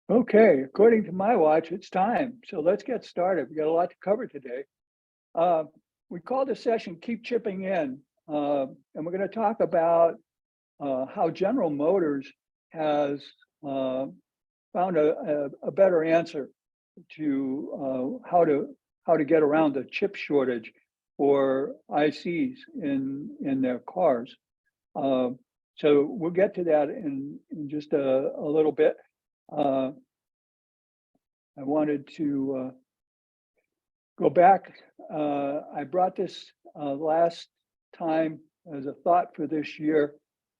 Okay, according to my watch, it's time. So let's get started. We got a lot to cover today. Uh, we called this session Keep Chipping In, and we're going to talk about how General Motors has found a better answer to how to get around the chip shortage for ICs in their cars. Uh, so we'll get to that in just a little bit. Uh, I wanted to go back. I brought this last time as a thought for this year,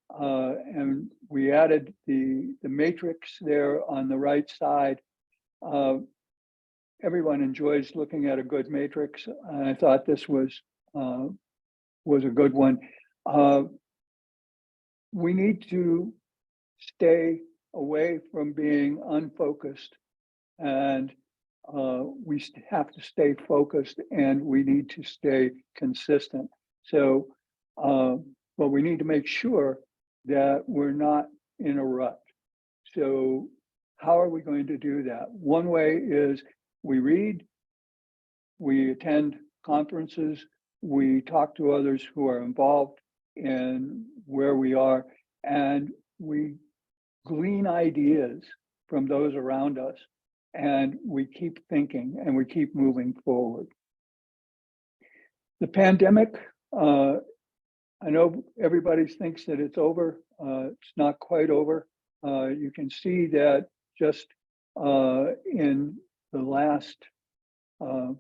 and we added the matrix there on the right side. Everyone enjoys looking at a good matrix, and I thought this was a good one. We need to stay away from being unfocused, and we have to stay focused, and we need to stay consistent. So, but we need to make sure that we're not in a rut. So how are we going to do that? One way is we read, we attend conferences, we talk to others who are involved in where we are, and we glean ideas from those around us, and we keep thinking and we keep moving forward. The pandemic, I know everybody thinks that it's over. It's not quite over. You can see that just in the last oh,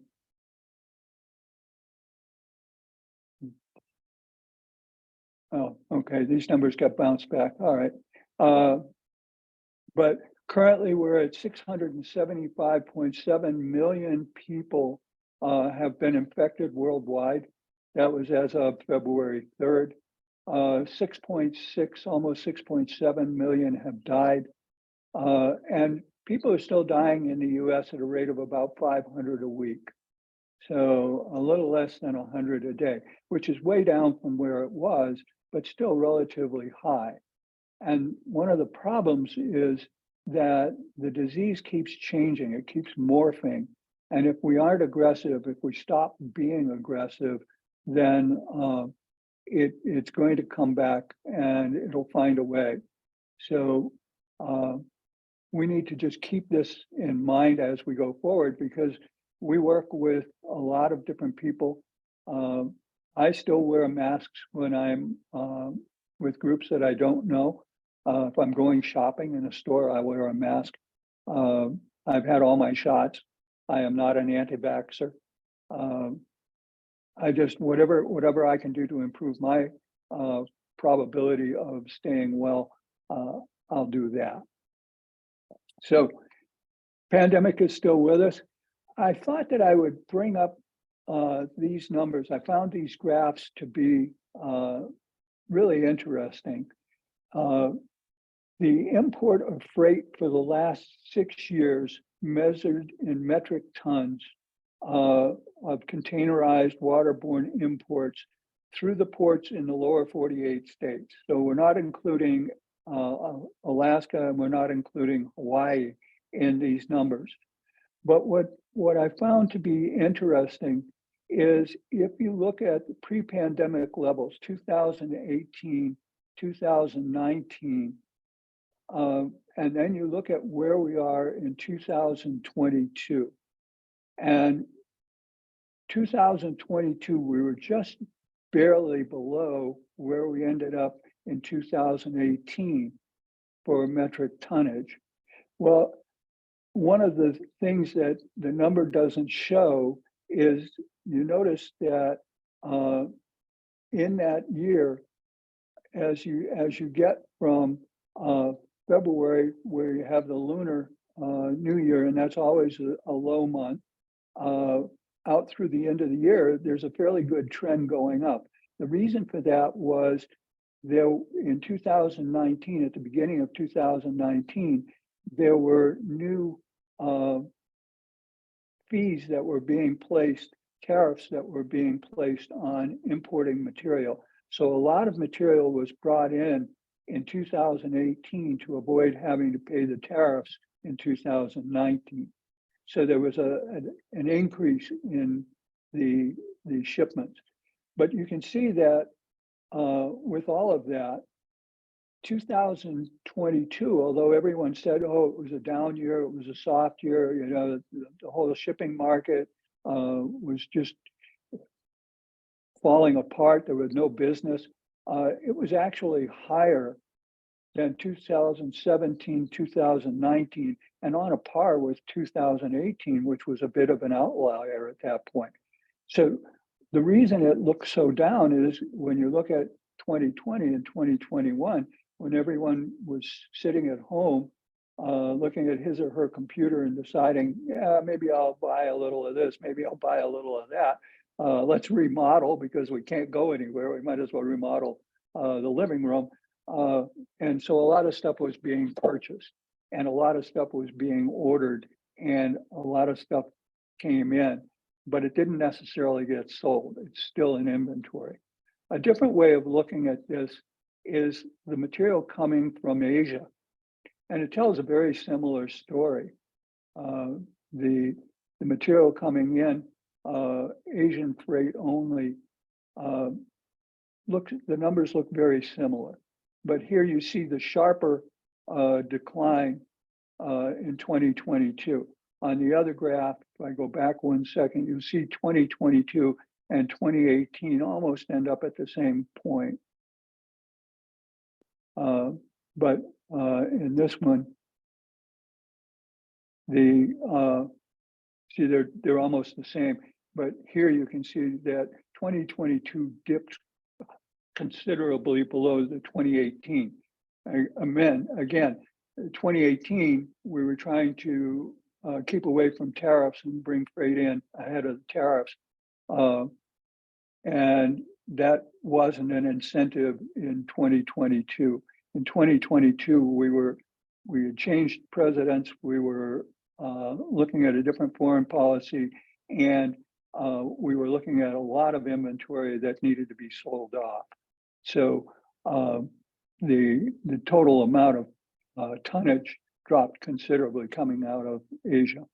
okay, these numbers got bounced back. All right. But currently we're at 675.7 million people have been infected worldwide. That was as of February 3rd. 6.6, almost 6.7 million have died. And people are still dying in the US at a rate of about 500 a week. So a little less than 100 a day, which is way down from where it was, but still relatively high. And one of the problems is that the disease keeps changing, it keeps morphing. And if we aren't aggressive, if we stop being aggressive, then it's going to come back and it'll find a way. So we need to just keep this in mind as we go forward, because we work with a lot of different people. I still wear masks when I'm with groups that I don't know. If I'm going shopping in a store, I wear a mask. I've had all my shots. I am not an anti-vaxxer. I just, whatever I can do to improve my probability of staying well, I'll do that. So, pandemic is still with us. I thought that I would bring up these numbers. I found these graphs to be really interesting. The import of freight for the last 6 years, measured in metric tons of containerized waterborne imports through the ports in the lower 48 states. So we're not including Alaska, and we're not including Hawaii in these numbers. But what I found to be interesting is if you look at the pre-pandemic levels, 2018, 2019, and then you look at where we are in 2022. And 2022, we were just barely below where we ended up in 2018 for metric tonnage. Well, one of the things that the number doesn't show is you notice that in that year, as you get from February, where you have the Lunar New Year, and that's always a low month, out through the end of the year, there's a fairly good trend going up. The reason for that was there in 2019, at the beginning of 2019, there were new fees that were being placed, tariffs that were being placed on importing material. So a lot of material was brought in 2018 to avoid having to pay the tariffs in 2019. So there was an increase in the shipments. But you can see that with all of that, 2022, although everyone said, oh, it was a down year, it was a soft year, you know, the whole shipping market was just falling apart, there was no business. It was actually higher than 2017, 2019, and on a par with 2018, which was a bit of an outlier at that point. So the reason it looks so down is when you look at 2020 and 2021, when everyone was sitting at home, looking at his or her computer and deciding, yeah, maybe I'll buy a little of this, maybe I'll buy a little of that. Let's remodel because we can't go anywhere. We might as well remodel the living room. And so a lot of stuff was being purchased and a lot of stuff was being ordered and a lot of stuff came in, but it didn't necessarily get sold. It's still in inventory. A different way of looking at this is the material coming from Asia. And it tells a very similar story. The material coming in, Asian freight only, the numbers look very similar. But here you see the sharper decline in 2022. On the other graph, if I go back 1 second, you'll see 2022 and 2018 almost end up at the same point. But in this one, see they're almost the same. But here you can see that 2022 dipped considerably below the 2018. Again, 2018, we were trying to keep away from tariffs and bring freight in ahead of the tariffs. And that wasn't an incentive in 2022. In 2022, we had changed presidents. We were looking at a different foreign policy, and we were looking at a lot of inventory that needed to be sold off. So the total amount of tonnage dropped considerably coming out of Asia.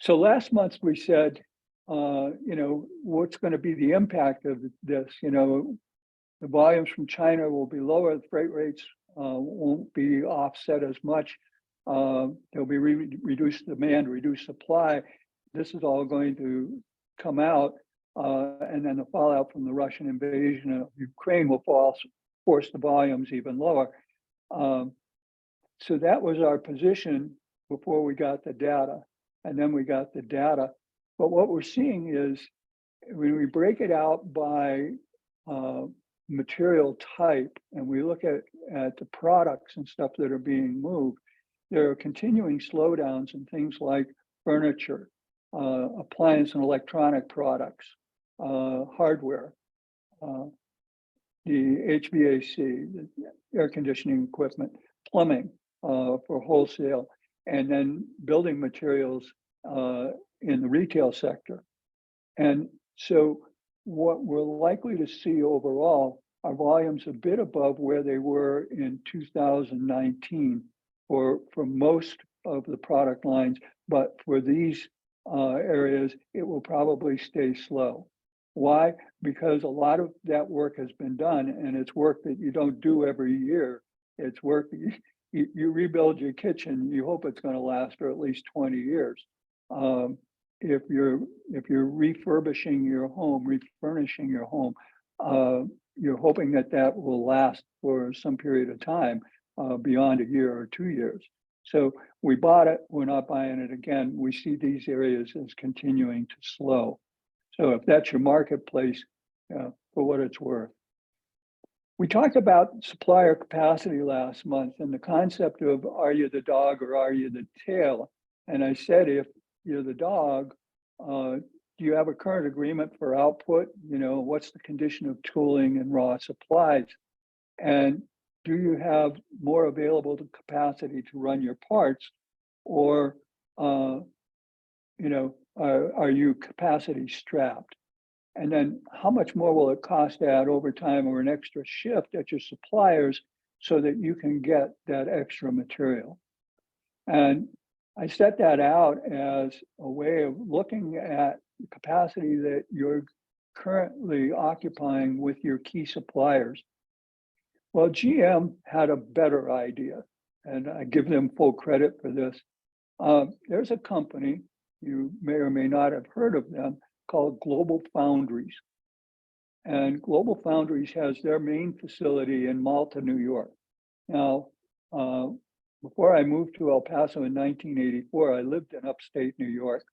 So last month we said, you know, what's going to be the impact of this? You know, the volumes from China will be lower. The freight rates won't be offset as much. There'll be reduced demand, reduced supply. This is all going to come out. And then the fallout from the Russian invasion of Ukraine will force the volumes even lower. So that was our position before we got the data. And then we got the data. But what we're seeing is when we break it out by material type and we look at the products and stuff that are being moved, there are continuing slowdowns in things like furniture, appliance and electronic products, hardware, the HVAC, the air conditioning equipment, plumbing for wholesale, and then building materials in the retail sector. And so what we're likely to see overall are volumes a bit above where they were in 2019 for most of the product lines, but for these areas, it will probably stay slow. Why? Because a lot of that work has been done, and it's work that you don't do every year. It's work that you rebuild your kitchen, you hope it's going to last for at least 20 years. If you're refurbishing your home, refurnishing your home, you're hoping that will last for some period of time beyond a year or 2 years. So we bought it, we're not buying it again. We see these areas as continuing to slow. So if that's your marketplace, for what it's worth. We talked about supplier capacity last month and the concept of are you the dog or are you the tail? And I said, if you're the dog, do you have a current agreement for output? You know, what's the condition of tooling and raw supplies? And do you have more available capacity to run your parts? Or, you know, are you capacity strapped? And then how much more will it cost to add overtime or an extra shift at your suppliers so that you can get that extra material. And I set that out as a way of looking at the capacity that you're currently occupying with your key suppliers. Well, GM had a better idea, and I give them full credit for this. There's a company, you may or may not have heard of them, called Global Foundries. And Global Foundries has their main facility in Malta, New York. Now, before I moved to El Paso in 1984, I lived in upstate New York.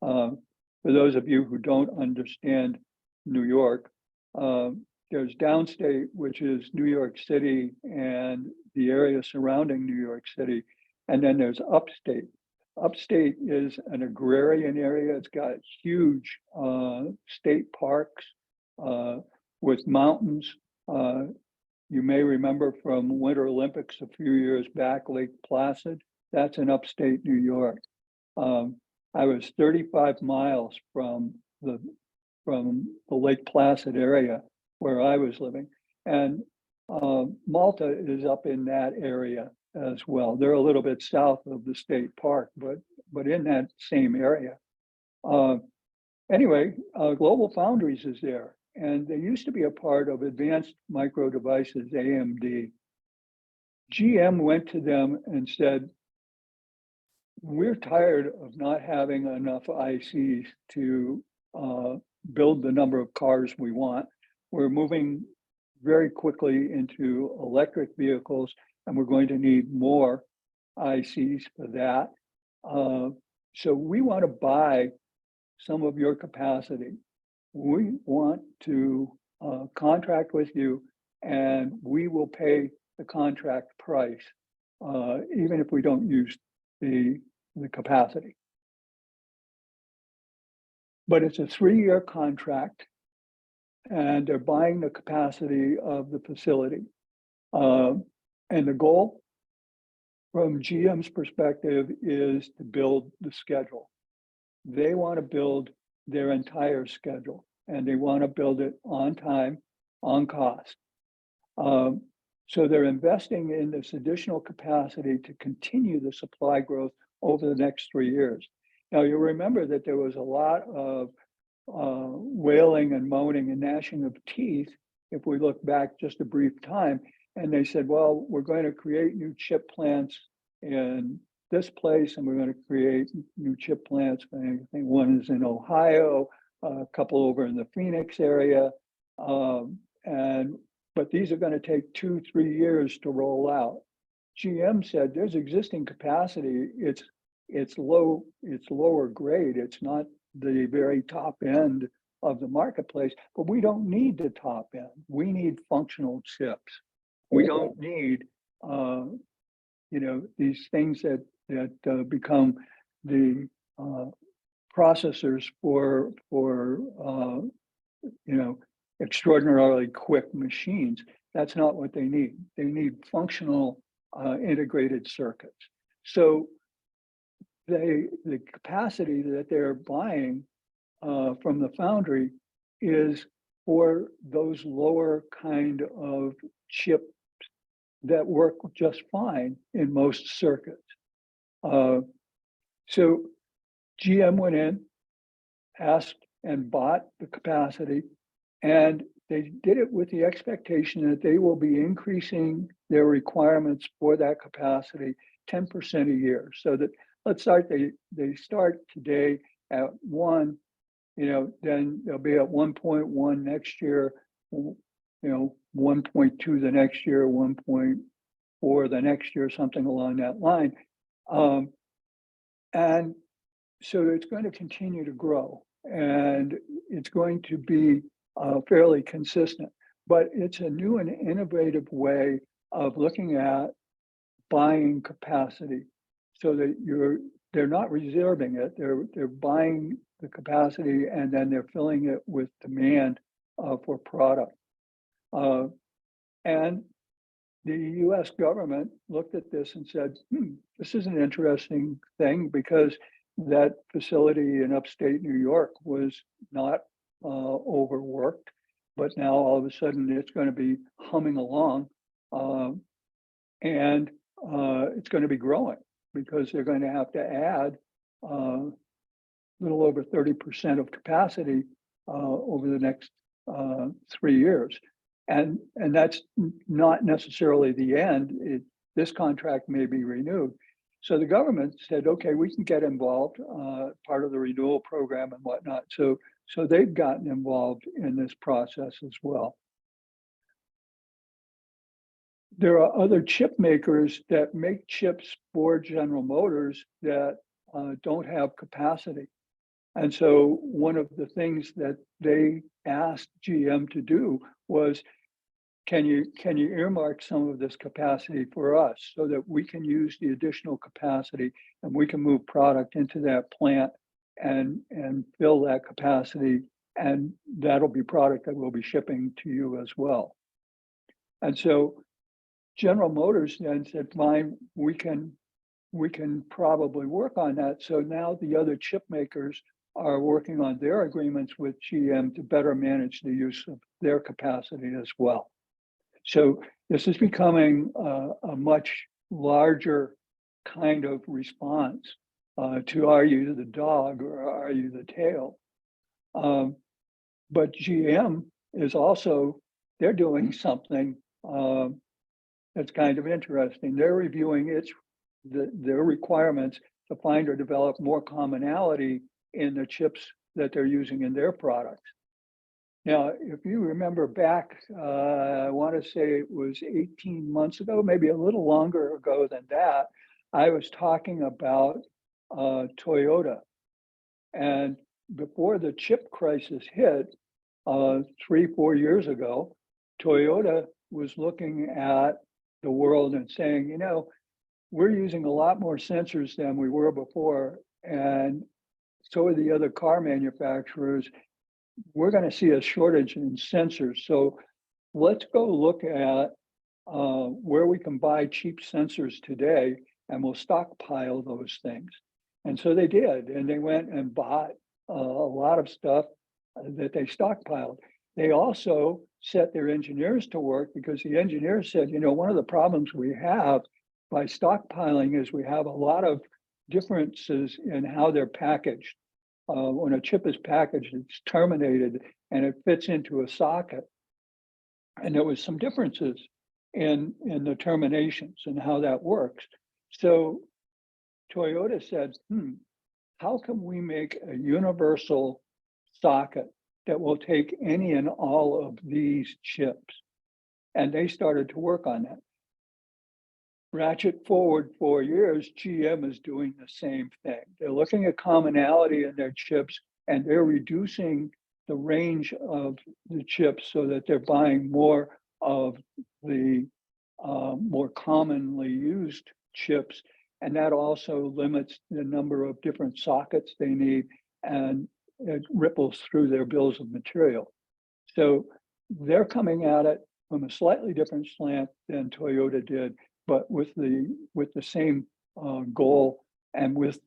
For those of you who don't understand New York, there's downstate, which is New York City and the area surrounding New York City. And then there's upstate. Upstate is an agrarian area. It's got huge state parks with mountains. You may remember from Winter Olympics a few years back, Lake Placid. That's in upstate New York. I was 35 miles from the Lake Placid area where I was living. And Malta is up in that area as well. They're a little bit south of the state park, but in that same area. Anyway, Global Foundries is there, and they used to be a part of Advanced Micro Devices, AMD. GM went to them and said, we're tired of not having enough ICs to build the number of cars we want. We're moving very quickly into electric vehicles, and we're going to need more ICs for that. So we want to buy some of your capacity. We want to contract with you, and we will pay the contract price, even if we don't use the capacity. But it's a 3-year contract, and they're buying the capacity of the facility. And the goal from GM's perspective is to build the schedule. They want to build their entire schedule, and they want to build it on time, on cost. So they're investing in this additional capacity to continue the supply growth over the next 3 years. Now, you'll remember that there was a lot of wailing and moaning and gnashing of teeth if we look back just a brief time. And they said, well, we're going to create new chip plants in this place, and we're going to create new chip plants. I think one is in Ohio, a couple over in the Phoenix area. But these are going to take 2-3 years to roll out. GM said there's existing capacity. It's lower grade. It's not the very top end of the marketplace, but we don't need the top end. We need functional chips. We don't need these things that become the processors for extraordinarily quick machines. That's not what they need. They need functional integrated circuits. So the capacity that they're buying from the foundry is for those lower kind of chips that work just fine in most circuits. So GM went in, asked and bought the capacity, and they did it with the expectation that they will be increasing their requirements for that capacity 10% a year. So that, let's start, they start today at 1, then they'll be at 1.1 next year, 1.2 the next year, 1.4 the next year, something along that line. And so it's going to continue to grow, and it's going to be fairly consistent, but it's a new and innovative way of looking at buying capacity, so that they're not reserving it, they're buying the capacity, and then they're filling it with demand for product. And the US government looked at this and said, this is an interesting thing, because that facility in upstate New York was not overworked, but now all of a sudden it's going to be humming along. and it's going to be growing because they're going to have to add a little over 30% of capacity over the next 3 years. And that's not necessarily the end. This contract may be renewed. So the government said, okay, we can get involved, part of the renewal program and whatnot. So they've gotten involved in this process as well. There are other chip makers that make chips for General Motors that don't have capacity. And so one of the things that they asked GM to do was, can you earmark some of this capacity for us so that we can use the additional capacity and we can move product into that plant and fill that capacity, and that'll be product that we'll be shipping to you as well. And so General Motors then said, fine, we can probably work on that. So now the other chip makers are working on their agreements with GM to better manage the use of their capacity as well. So this is becoming a much larger kind of response to are you the dog or are you the tail? But GM is also, they're doing something that's kind of interesting. They're reviewing their requirements to find or develop more commonality in the chips that they're using in their products. Now, if you remember back, I want to say it was 18 months ago, maybe a little longer ago than that, I was talking about Toyota. And before the chip crisis hit 3-4 years ago, Toyota was looking at the world and saying, you know, we're using a lot more sensors than we were before, and so are the other car manufacturers. We're going to see a shortage in sensors. So let's go look at where we can buy cheap sensors today, and we'll stockpile those things. And so they did, and they went and bought a lot of stuff that they stockpiled. They also set their engineers to work because the engineers said, you know, one of the problems we have by stockpiling is we have a lot of differences in how they're packaged. When a chip is packaged, it's terminated and it fits into a socket. And there was some differences in the terminations and how that works. So Toyota said, how can we make a universal socket that will take any and all of these chips? And they started to work on that. Ratchet forward 4 years, GM is doing the same thing. They're looking at commonality in their chips, and they're reducing the range of the chips so that they're buying more of the more commonly used chips. And that also limits the number of different sockets they need, and it ripples through their bills of material. So they're coming at it from a slightly different slant than Toyota did, but with the same goal and with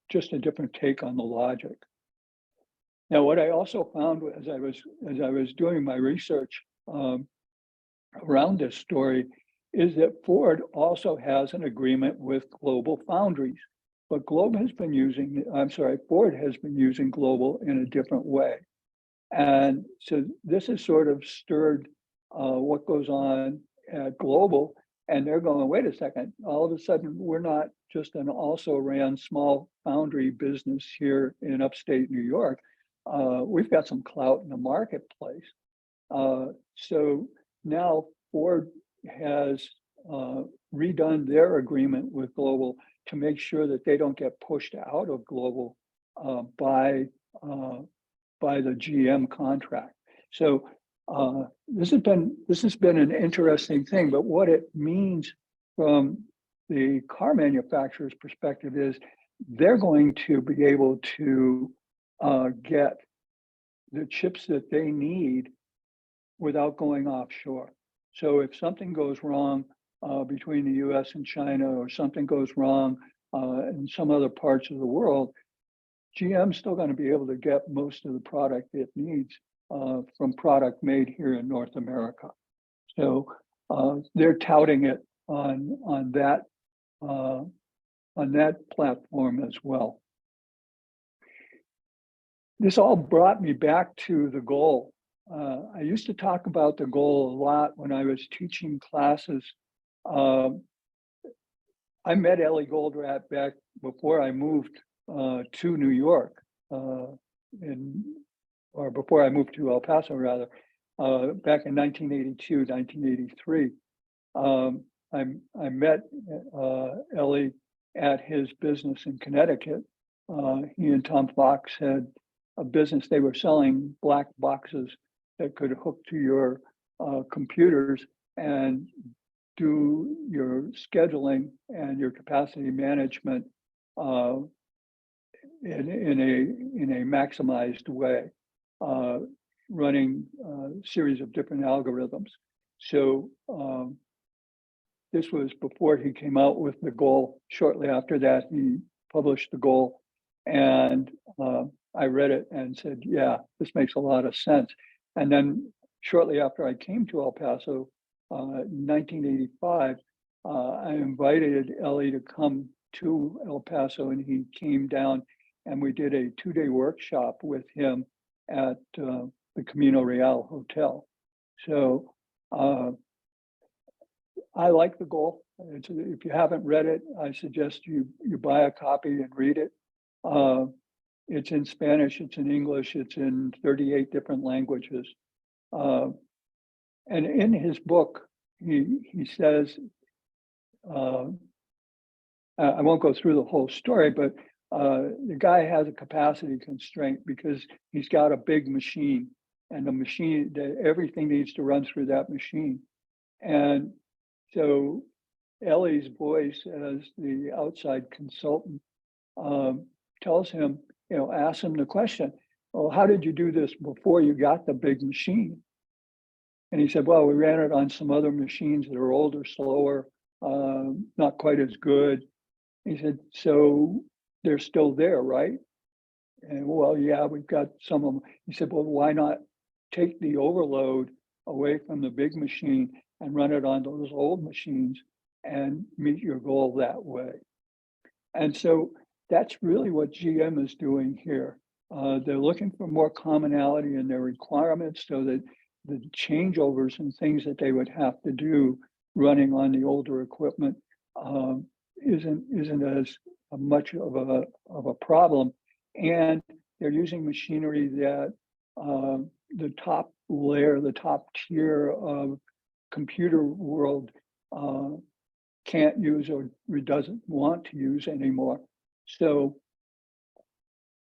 just a different take on the logic. Now, what I also found as I was doing my research around this story is that Ford also has an agreement with Global Foundries, but Ford has been using Global in a different way. And so this has sort of stirred what goes on at Global, and they're going, wait a second, all of a sudden, we're not just an also ran small foundry business here in upstate New York. We've got some clout in the marketplace. So now Ford has redone their agreement with Global to make sure that they don't get pushed out of Global by the GM contract. So this has been an interesting thing, but what it means from the car manufacturer's perspective is they're going to be able to get the chips that they need without going offshore. So if something goes wrong between the US and China, or something goes wrong in some other parts of the world, GM's still going to be able to get most of the product it needs from product made here in North America. So they're touting it on that platform as well. This all brought me back to the goal. I used to talk about the goal a lot when I was teaching classes. I met Ellie Goldratt back before I moved to New York, or before I moved to El Paso, rather, back in 1982, 1983. I met Ellie at his business in Connecticut. He and Tom Fox had a business. They were selling black boxes that could hook to your computers and do your scheduling and your capacity management in a maximized way, running a series of different algorithms. So this was before he came out with the goal. Shortly after that, he published the goal, and I read it and said, yeah, this makes a lot of sense. And then shortly after I came to El Paso, 1985, I invited Ellie to come to El Paso, and he came down, and we did a 2-day workshop with him at the Camino Real Hotel. So I like the goal. If you haven't read it, I suggest you buy a copy and read it. It's in Spanish, it's in English, it's in 38 different languages. And in his book, he says, I won't go through the whole story, but the guy has a capacity constraint because he's got a big machine, and the machine, everything needs to run through that machine. And so Ellie's voice as the outside consultant tells him, asks him the question, well, how did you do this before you got the big machine? And he said, well, we ran it on some other machines that are older, slower, not quite as good. He said, so they're still there, right? And well, yeah, we've got some of them. He said, well, why not take the overload away from the big machine and run it on those old machines and meet your goal that way? And so that's really what GM is doing here. They're looking for more commonality in their requirements so that the changeovers and things that they would have to do running on the older equipment isn't as much of a problem. And they're using machinery that the top layer, the top tier of computer world can't use or doesn't want to use anymore. So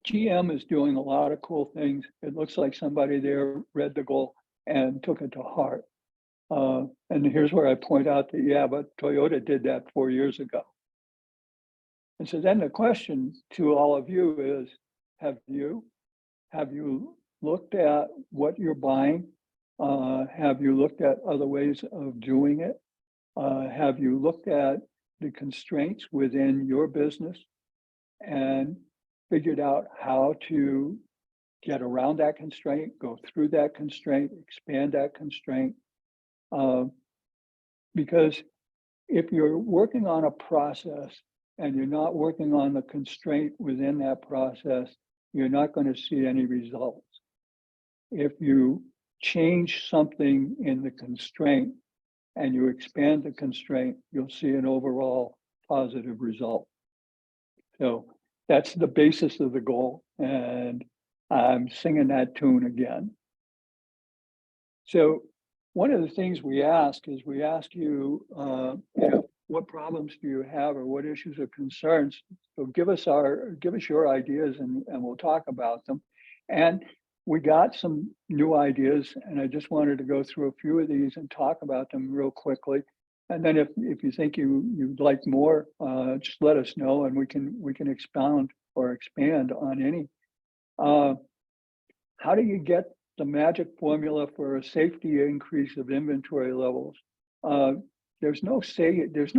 GM is doing a lot of cool things. It looks like somebody there read the goal and took it to heart. And here's where I point out that, yeah, but Toyota did that 4 years ago. And so then the question to all of you is, have you looked at what you're buying? Have you looked at other ways of doing it? Have you looked at the constraints within your business and figured out how to get around that constraint, go through that constraint, expand that constraint? Because if you're working on a process and you're not working on the constraint within that process, you're not going to see any results. If you change something in the constraint and you expand the constraint, you'll see an overall positive result. So that's the basis of the goal, and I'm singing that tune again. So one of the things we ask you, what problems do you have or what issues or concerns? So give us your ideas and we'll talk about them. And we got some new ideas, and I just wanted to go through a few of these and talk about them real quickly. And then if you think you'd like more, just let us know, and we can expound or expand on any. How do you get the magic formula for a safety increase of inventory levels? There's no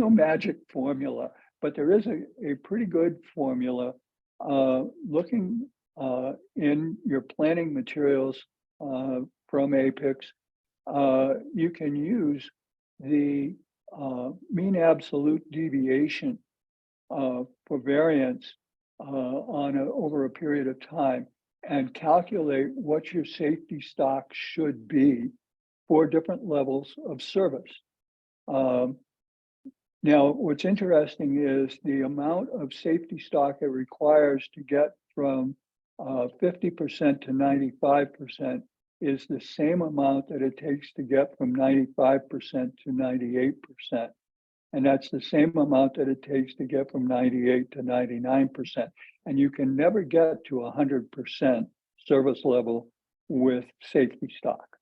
magic formula, but there is a pretty good formula. Looking in your planning materials from APICS, you can use the mean absolute deviation for variance over a period of time and calculate what your safety stock should be for different levels of service. Now, what's interesting is the amount of safety stock it requires to get from 50% to 95% is the same amount that it takes to get from 95% to 98%. And that's the same amount that it takes to get from 98 to 99%. And you can never get to 100% service level with safety stock.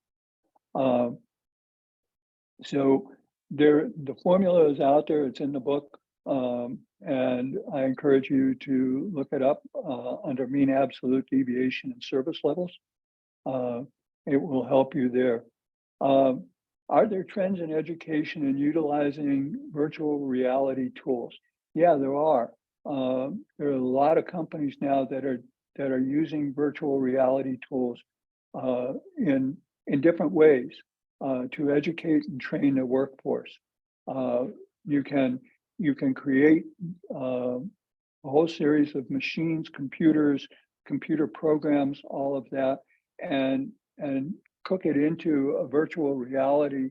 So the formula is out there, it's in the book, and I encourage you to look it up under mean absolute deviation and service levels. It will help you there. Are there trends in education in utilizing virtual reality tools? Yeah, there are. There are a lot of companies now that are using virtual reality tools in different ways to educate and train their workforce. You can create a whole series of machines, computers, computer programs, all of that, and cook it into a virtual reality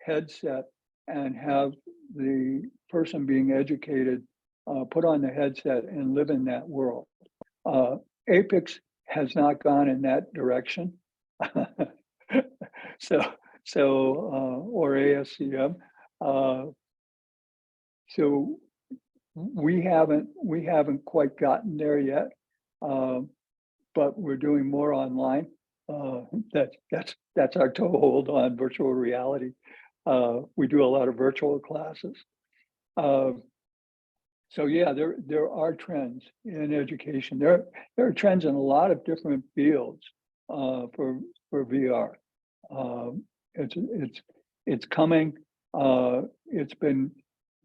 headset and have the person being educated put on the headset and live in that world. APICS has not gone in that direction. Or ASCM. So we haven't quite gotten there yet, but we're doing more online. That's our toehold on virtual reality. We do a lot of virtual classes. So yeah, there are trends in education. There are trends in a lot of different fields for VR. It's coming. It's been,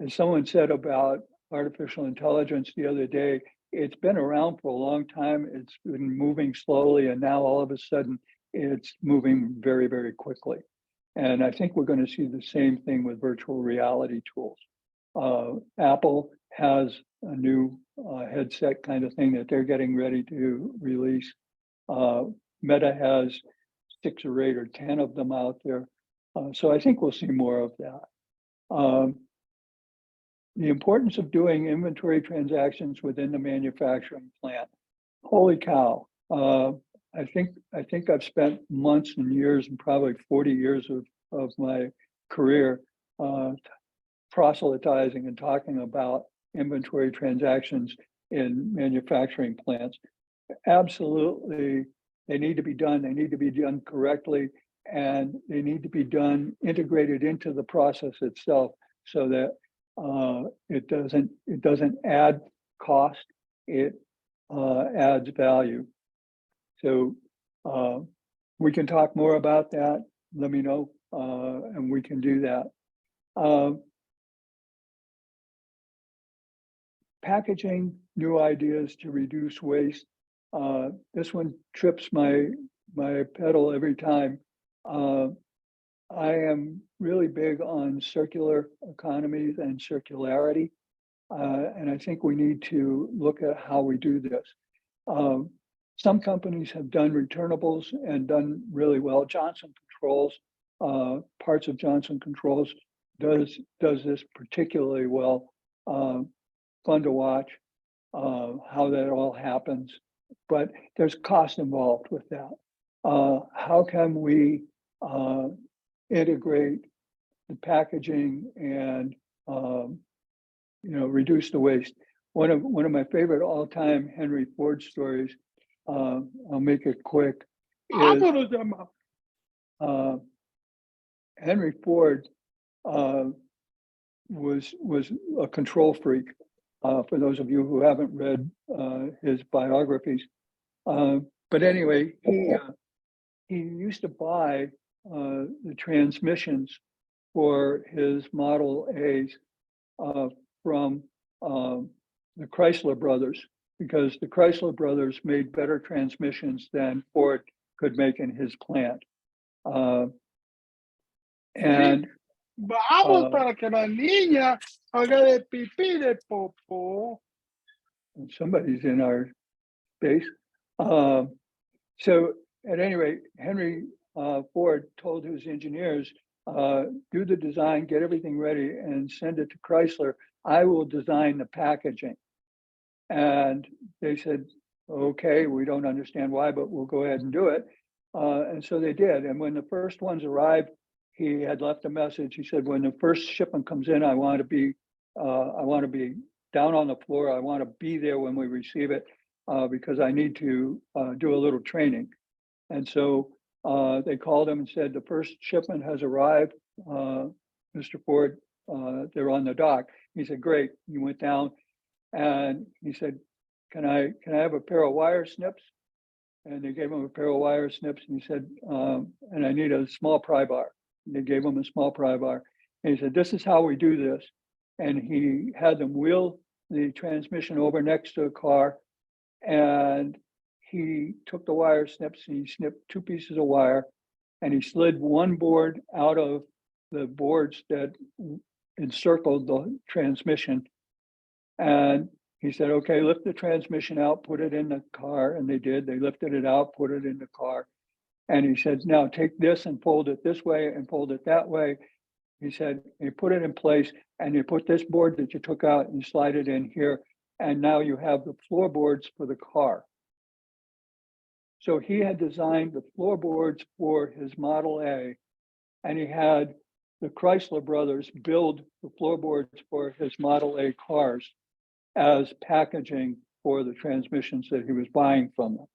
as someone said about artificial intelligence the other day, it's been around for a long time. It's been moving slowly, and now all of a sudden it's moving very, very quickly. And I think we're going to see the same thing with virtual reality tools. Apple has a new headset kind of thing that they're getting ready to release. Meta has 6 or 8 or 10 of them out there. So I think we'll see more of that. The importance of doing inventory transactions within the manufacturing plant. Holy cow. I think I've spent months and years and probably 40 years of my career proselytizing and talking about inventory transactions in manufacturing plants. Absolutely, they need to be done. They need to be done correctly, and they need to be done integrated into the process itself, so that it doesn't add cost. It adds value. So we can talk more about that. Let me know, and we can do that. Packaging new ideas to reduce waste. This one trips my pedal every time. I am really big on circular economies and circularity, and I think we need to look at how we do this. Some companies have done returnables and done really well. Johnson Controls, parts of Johnson Controls does this particularly well. Fun to watch how that all happens, but there's cost involved with that. How can we integrate the packaging and reduce the waste? One of my favorite all-time Henry Ford stories, I'll make it quick, is Henry Ford was a control freak. For those of you who haven't read his biographies, but anyway, he used to buy the transmissions for his Model A's from the Chrysler brothers, because the Chrysler brothers made better transmissions than Ford could make in his plant. And Vamos Uh, para que la niña haga de pipí de popó. and somebody's in our space. So at any rate, Henry Ford told his engineers, do the design, get everything ready and send it to Chrysler. I will design the packaging. And they said, okay, we don't understand why, but we'll go ahead and do it. And so they did. And when the first ones arrived, he had left a message. He said, when the first shipment comes in, I want to be down on the floor. I want to be there when we receive it because I need to do a little training. And so they called him and said, the first shipment has arrived. Mr. Ford, they're on the dock. He said, great. He went down and he said, can I have a pair of wire snips? And they gave him a pair of wire snips. And he said, and I need a small pry bar. And they gave him a small pry bar. And he said, this is how we do this. And he had them wheel the transmission over next to the car. And he took the wire snips and he snipped 2 pieces of wire and he slid one board out of the boards that encircled the transmission. And he said, okay, lift the transmission out, put it in the car. And they did. They lifted it out, put it in the car. And he said, now take this and fold it this way and fold it that way. He said, you put it in place and you put this board that you took out and you slide it in here. And now you have the floorboards for the car. So he had designed the floorboards for his Model A, and he had the Chrysler brothers build the floorboards for his Model A cars as packaging for the transmissions that he was buying from them.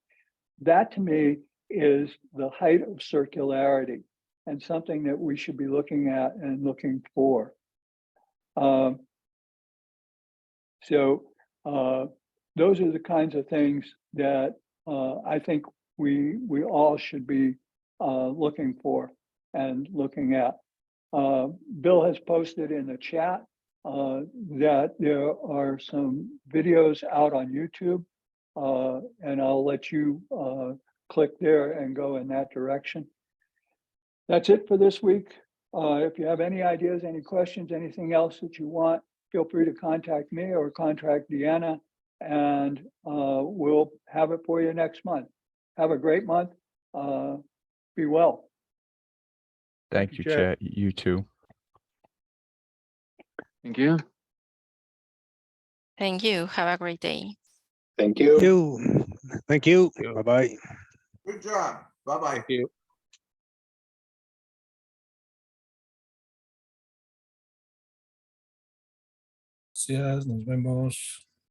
That to me is the height of circularity and something that we should be looking at and looking for. Those are the kinds of things that I think we all should be looking for and looking at. Bill has posted in the chat that there are some videos out on YouTube, and I'll let you click there and go in that direction. That's it for this week. If you have any ideas, any questions, anything else that you want, feel free to contact me or contact Deanna, and we'll have it for you next month. Have a great month. Be well. Thank you, Chair. You too. Thank you. Thank you. Have a great day. Thank you. Thank you. Thank you. Bye-bye. Good job. Bye-bye. Thank you. Gracias, nos vemos.